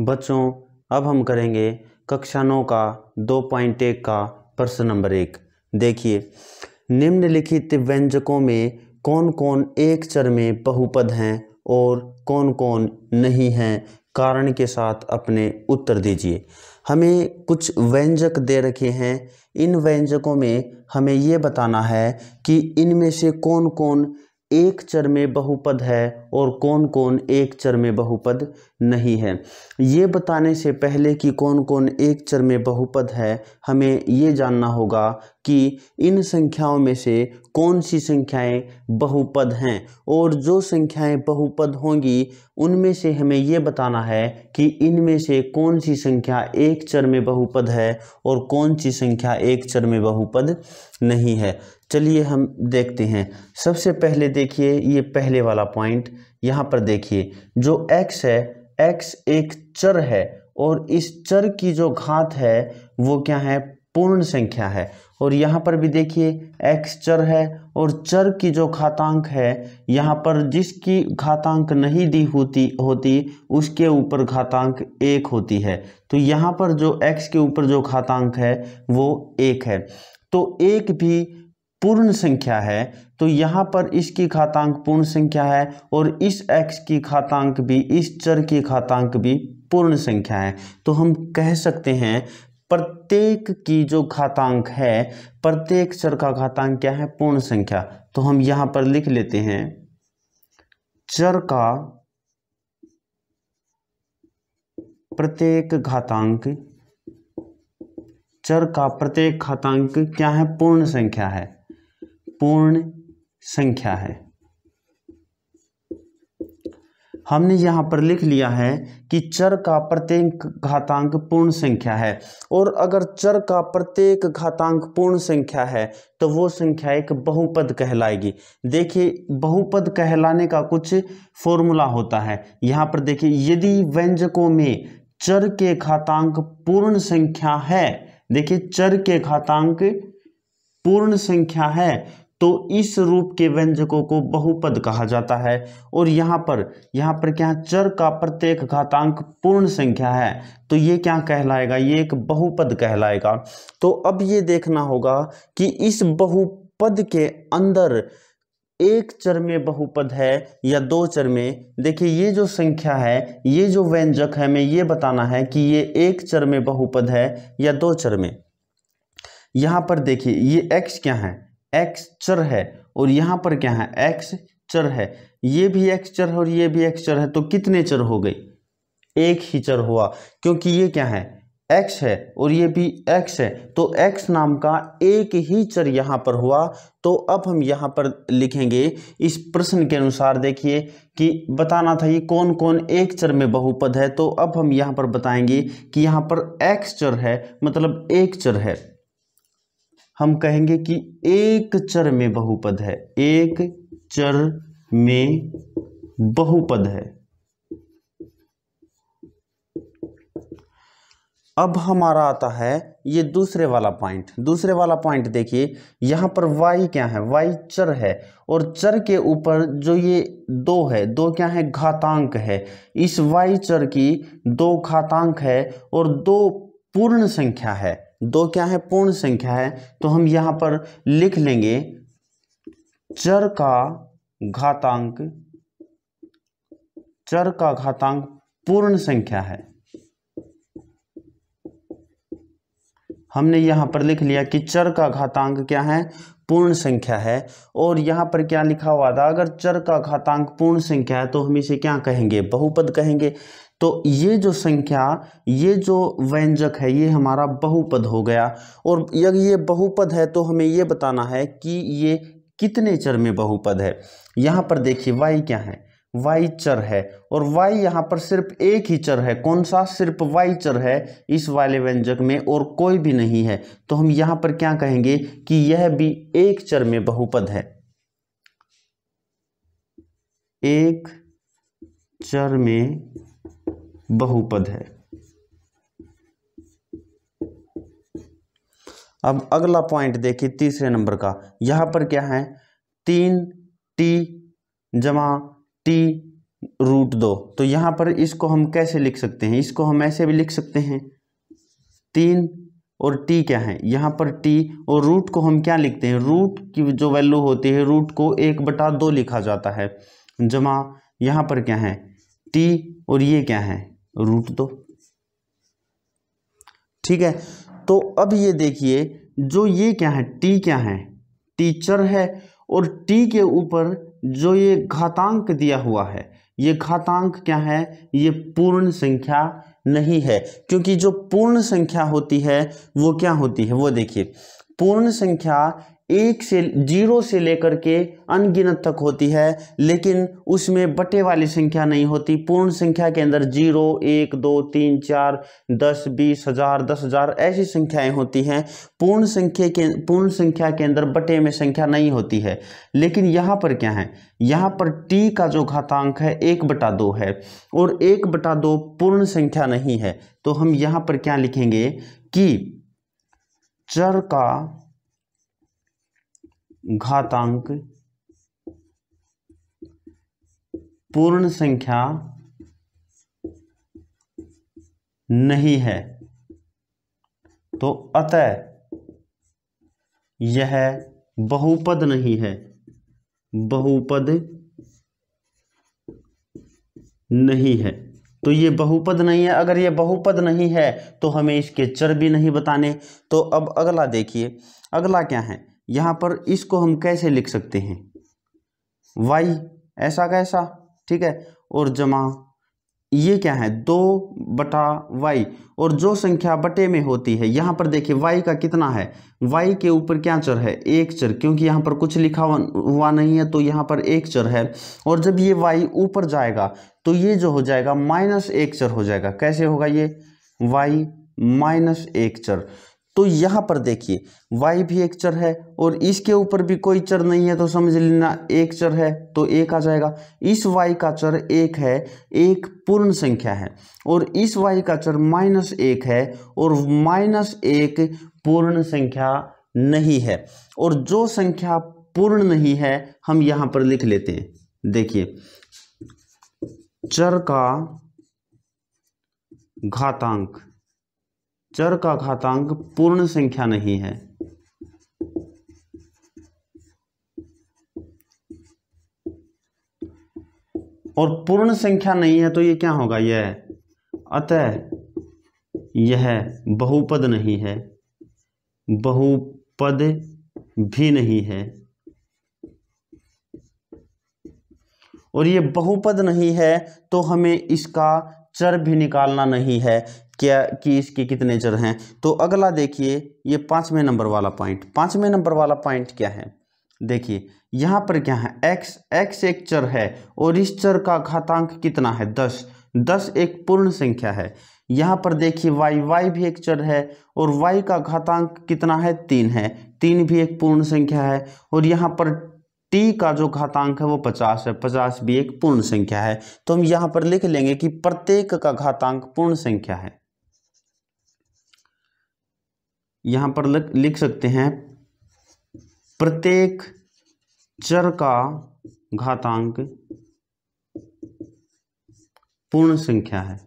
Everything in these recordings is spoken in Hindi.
बच्चों, अब हम करेंगे कक्षा 9 का 2.1 का प्रश्न नंबर 1। देखिए, निम्नलिखित व्यंजकों में कौन कौन एक चर में बहुपद हैं और कौन कौन नहीं हैं, कारण के साथ अपने उत्तर दीजिए। हमें कुछ व्यंजक दे रखे हैं। इन व्यंजकों में हमें ये बताना है कि इनमें से कौन कौन एक चर में बहुपद है और कौन कौन एक चर में बहुपद नहीं है। ये बताने से पहले कि कौन कौन एक चर में बहुपद है, हमें ये जानना होगा कि इन संख्याओं में से कौन सी संख्याएं बहुपद हैं, और जो संख्याएं बहुपद होंगी उनमें से हमें ये बताना है कि इनमें से कौन सी संख्या एक चर में बहुपद है और कौन सी संख्या एक चर में बहुपद नहीं है। चलिए हम देखते हैं। सबसे पहले देखिए, ये पहले वाला पॉइंट यहाँ पर देखिए, जो x है, x एक चर है और इस चर की जो घात है वो क्या है, पूर्ण संख्या है। और यहाँ पर भी देखिए x चर है और चर की जो घातांक है, यहाँ पर जिसकी घातांक नहीं दी होती उसके ऊपर घातांक 1 होती है। तो यहाँ पर जो x के ऊपर जो घातांक है वो 1 है। तो 1 भी पूर्ण संख्या है, तो यहाँ पर इसकी घातांक पूर्ण संख्या है और इस x की घातांक भी, इस चर की घातांक भी पूर्ण संख्या है। तो हम कह सकते हैं प्रत्येक की जो घातांक है, प्रत्येक चर का घातांक क्या है, पूर्ण संख्या। तो हम यहाँ पर लिख लेते हैं चर का प्रत्येक घातांक, चर का प्रत्येक घातांक क्या है, पूर्ण संख्या है, पूर्ण संख्या है। हमने यहाँ पर लिख लिया है कि चर का प्रत्येक घातांक पूर्ण संख्या है, और अगर चर का प्रत्येक घातांक पूर्ण संख्या है तो वो संख्या एक बहुपद कहलाएगी। देखिए, बहुपद कहलाने का कुछ फॉर्मूला होता है। यहाँ पर देखिए, यदि व्यंजकों में चर के घातांक पूर्ण संख्या है, देखिए चर के घातांक पूर्ण संख्या है तो इस रूप के व्यंजकों को बहुपद कहा जाता है। और यहाँ पर क्या, चर का प्रत्येक घातांक पूर्ण संख्या है तो ये क्या कहलाएगा, ये एक बहुपद कहलाएगा। तो अब ये देखना होगा कि इस बहुपद के अंदर एक चर में बहुपद है या दो चर में। देखिए, ये जो संख्या है, ये जो व्यंजक है, हमें ये बताना है कि ये एक चर में बहुपद है या दो चर में। यहाँ पर देखिए, ये x क्या है, x चर है, और यहाँ पर क्या है, x चर है। ये भी x चर है और ये भी x चर है, तो कितने चर हो गए, एक ही चर हुआ, क्योंकि ये क्या है, x है और ये भी x है, तो x नाम का एक ही चर यहाँ पर हुआ। तो अब हम यहाँ पर लिखेंगे इस प्रश्न के अनुसार, देखिए कि बताना था ये कौन कौन एक चर में बहुपद है। तो अब हम यहाँ पर बताएंगे कि यहाँ पर x चर है, मतलब एक चर है। हम कहेंगे कि एक चर में बहुपद है, एक चर में बहुपद है। अब हमारा आता है ये दूसरे वाला पॉइंट। दूसरे वाला पॉइंट देखिए, यहाँ पर y क्या है, y चर है, और चर के ऊपर जो ये 2 है, 2 क्या है, घातांक है। इस y चर की 2 घातांक है और 2 पूर्ण संख्या है, 2 क्या है, पूर्ण संख्या है। तो हम यहाँ पर लिख लेंगे चर का घातांक, चर का घातांक पूर्ण संख्या है। हमने यहाँ पर लिख लिया कि चर का घातांक क्या है, पूर्ण संख्या है। और यहाँ पर क्या लिखा हुआ था, अगर चर का घातांक पूर्ण संख्या है तो हम इसे क्या कहेंगे, बहुपद कहेंगे। तो ये जो संख्या, ये जो व्यंजक है, ये हमारा बहुपद हो गया। और यदि ये बहुपद है तो हमें ये बताना है कि ये कितने चर में बहुपद है। यहाँ पर देखिए y क्या है, y चर है, और y यहाँ पर सिर्फ एक ही चर है। कौन सा, सिर्फ y चर है इस वाले व्यंजक में, और कोई भी नहीं है। तो हम यहाँ पर क्या कहेंगे कि यह भी एक चर में बहुपद है, एक चर में बहुपद है। अब अगला पॉइंट देखिए, तीसरे नंबर का। यहाँ पर क्या है, 3t जमा t √2। तो यहाँ पर इसको हम कैसे लिख सकते हैं, इसको हम ऐसे भी लिख सकते हैं 3 और t क्या है यहाँ पर t, और रूट को हम क्या लिखते हैं, रूट की जो वैल्यू होती है रूट को 1/2 लिखा जाता है, जमा यहाँ पर क्या है t और ये क्या है √2। ठीक है, तो अब ये देखिए जो ये क्या है t क्या है, टीचर है, और t के ऊपर जो ये घातांक दिया हुआ है, ये घातांक क्या है, ये पूर्ण संख्या नहीं है, क्योंकि जो पूर्ण संख्या होती है वो क्या होती है, वो देखिए पूर्ण संख्या 0 से लेकर के अनगिनत तक होती है, लेकिन उसमें बटे वाली संख्या नहीं होती। पूर्ण संख्या के अंदर 0, 1, 2, 3, 4, 10, 20, 1000, 10,000 ऐसी संख्याएं होती हैं। पूर्ण संख्या के अंदर बटे में संख्या नहीं होती है। लेकिन यहाँ पर क्या है, यहाँ पर t का जो घातांक है 1/2 है, और 1/2 पूर्ण संख्या नहीं है। तो हम यहाँ पर क्या लिखेंगे कि चर का घातांक पूर्ण संख्या नहीं है, तो अतः यह बहुपद नहीं है, बहुपद नहीं है। तो ये बहुपद नहीं है। अगर ये बहुपद नहीं है तो हमें इसके चर भी नहीं बताने। तो अब अगला देखिए, अगला क्या है, यहाँ पर इसको हम कैसे लिख सकते हैं, y ऐसा कैसा, ठीक है, और जमा ये क्या है 2/y, और जो संख्या बटे में होती है, यहाँ पर देखिए y का कितना है, y के ऊपर क्या चर है, एक चर, क्योंकि यहाँ पर कुछ लिखा हुआ नहीं है तो यहाँ पर एक चर है। और जब ये y ऊपर जाएगा तो ये जो हो जाएगा -1 चर हो जाएगा। कैसे होगा ये, y -1 चर। तो यहाँ पर देखिए y भी एक चर है और इसके ऊपर भी कोई चर नहीं है, तो समझ लेना एक चर है, तो 1 आ जाएगा। इस y का चर 1 है, एक पूर्ण संख्या है, और इस y का चर -1 है, और -1 पूर्ण संख्या नहीं है। और जो संख्या पूर्ण नहीं है हम यहाँ पर लिख लेते हैं। देखिए चर का घातांक, चर का घातांक पूर्ण संख्या नहीं है, और पूर्ण संख्या नहीं है तो ये क्या होगा, यह अतः यह बहुपद नहीं है, बहुपद भी नहीं है। और ये बहुपद नहीं है तो हमें इसका चर भी निकालना नहीं है, क्या कि इसके कितने चर हैं। तो अगला देखिए ये 5वें नंबर वाला पॉइंट, 5वें नंबर वाला पॉइंट क्या है, देखिए यहाँ पर क्या है x एक चर है, और इस चर का घातांक कितना है 10, 10 एक पूर्ण संख्या है। यहाँ पर देखिए y भी एक चर है, और y का घातांक कितना है 3 है, 3 भी एक पूर्ण संख्या है। और यहाँ पर t का जो घातांक है वो 50 है, 50 भी एक पूर्ण संख्या है। तो हम यहाँ पर लिख लेंगे कि प्रत्येक का घातांक पूर्ण संख्या है। यहाँ पर लिख सकते हैं प्रत्येक चर का घातांक पूर्ण संख्या है।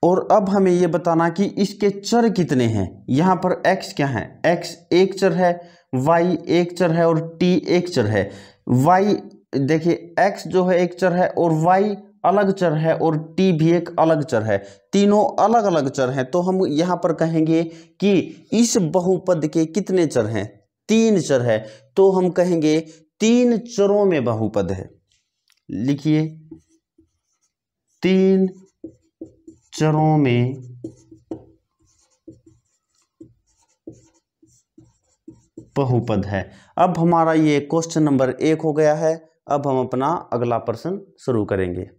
और अब हमें यह बताना कि इसके चर कितने हैं। यहाँ पर x क्या है, x एक चर है, y एक चर है, और t एक चर है। y देखिए x जो है एक चर है, और y अलग चर है, और t भी एक अलग चर है, तीनों अलग अलग चर हैं। तो हम यहाँ पर कहेंगे कि इस बहुपद के कितने चर हैं, 3 चर है। तो हम कहेंगे 3 चरों में बहुपद है। लिखिए 3 चरों में बहुपद है। अब हमारा ये क्वेश्चन नंबर 1 हो गया है। अब हम अपना अगला प्रश्न शुरू करेंगे।